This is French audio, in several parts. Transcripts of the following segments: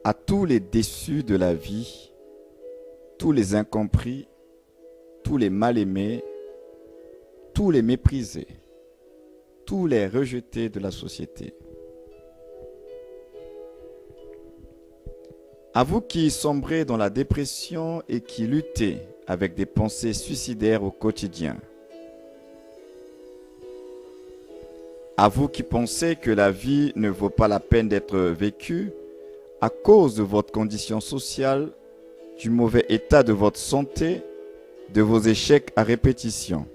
à tous les déçus de la vie, tous les incompris, tous les mal-aimés, tous les méprisés, tous les rejetés de la société. À vous qui sombrez dans la dépression et qui luttez avec des pensées suicidaires au quotidien. À vous qui pensez que la vie ne vaut pas la peine d'être vécue à cause de votre condition sociale, du mauvais état de votre santé, de vos échecs à répétition.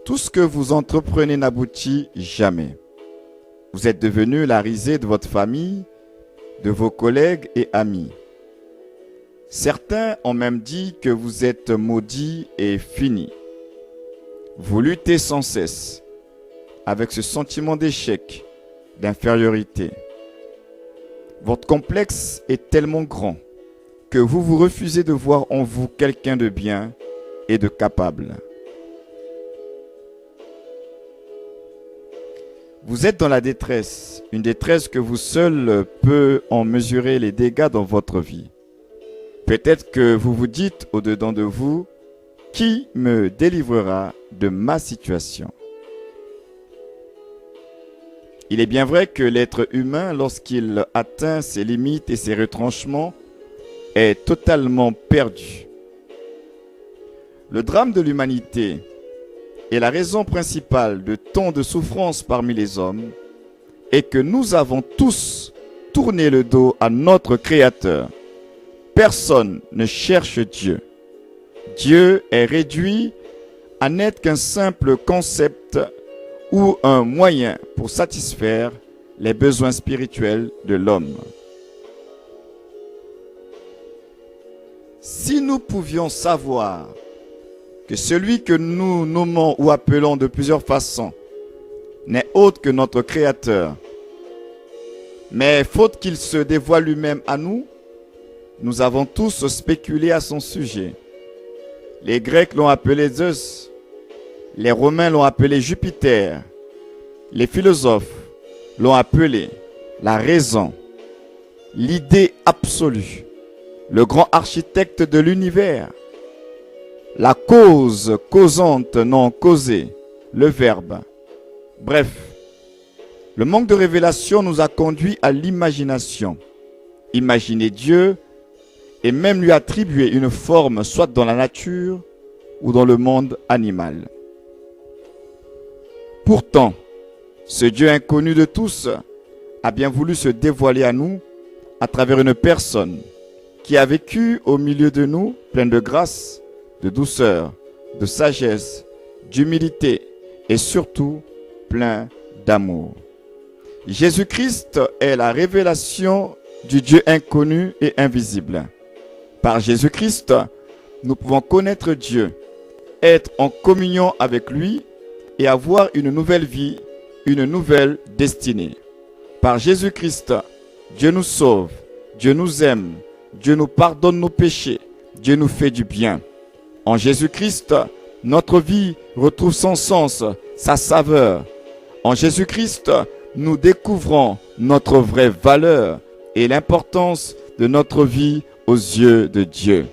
Tout ce que vous entreprenez n'aboutit jamais. Vous êtes devenu la risée de votre famille, de vos collègues et amis. Certains ont même dit que vous êtes maudit et fini. Vous luttez sans cesse avec ce sentiment d'échec, d'infériorité. Votre complexe est tellement grand que vous vous refusez de voir en vous quelqu'un de bien et de capable. Vous êtes dans la détresse, une détresse que vous seul peut en mesurer les dégâts dans votre vie. Peut-être que vous vous dites au-dedans de vous, qui me délivrera de ma situation? Il est bien vrai que l'être humain, lorsqu'il atteint ses limites et ses retranchements, est totalement perdu. Le drame de l'humanité et la raison principale de tant de souffrance parmi les hommes est que nous avons tous tourné le dos à notre Créateur. Personne ne cherche Dieu. Dieu est réduit à n'être qu'un simple concept ou un moyen pour satisfaire les besoins spirituels de l'homme. Si nous pouvions savoir que celui que nous nommons ou appelons de plusieurs façons n'est autre que notre Créateur, mais faute qu'il se dévoile lui-même à nous, nous avons tous spéculé à son sujet. Les Grecs l'ont appelé Zeus, les Romains l'ont appelé Jupiter, les philosophes l'ont appelé la raison, l'idée absolue, le grand architecte de l'univers, la cause causante non causée, le verbe. Bref, le manque de révélation nous a conduit à l'imagination. Imaginer Dieu et même lui attribuer une forme soit dans la nature ou dans le monde animal. Pourtant, ce Dieu inconnu de tous a bien voulu se dévoiler à nous à travers une personne qui a vécu au milieu de nous pleine de grâce, de douceur, de sagesse, d'humilité et surtout plein d'amour. Jésus-Christ est la révélation du Dieu inconnu et invisible. Par Jésus-Christ, nous pouvons connaître Dieu, être en communion avec lui et avoir une nouvelle vie, une nouvelle destinée. Par Jésus-Christ, Dieu nous sauve, Dieu nous aime, Dieu nous pardonne nos péchés, Dieu nous fait du bien. En Jésus-Christ, notre vie retrouve son sens, sa saveur. En Jésus-Christ, nous découvrons notre vraie valeur et l'importance de notre vie aux yeux de Dieu.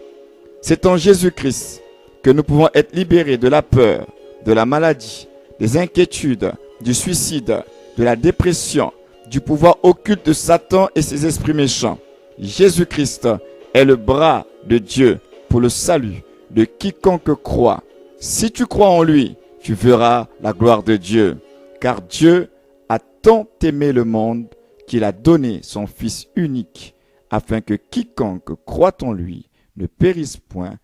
C'est en Jésus-Christ que nous pouvons être libérés de la peur, de la maladie, des inquiétudes, du suicide, de la dépression, du pouvoir occulte de Satan et ses esprits méchants. Jésus-Christ est le bras de Dieu pour le salut de quiconque croit. Si tu crois en lui, tu verras la gloire de Dieu. Car Dieu a tant aimé le monde qu'il a donné son Fils unique, afin que quiconque croit en lui ne périsse point,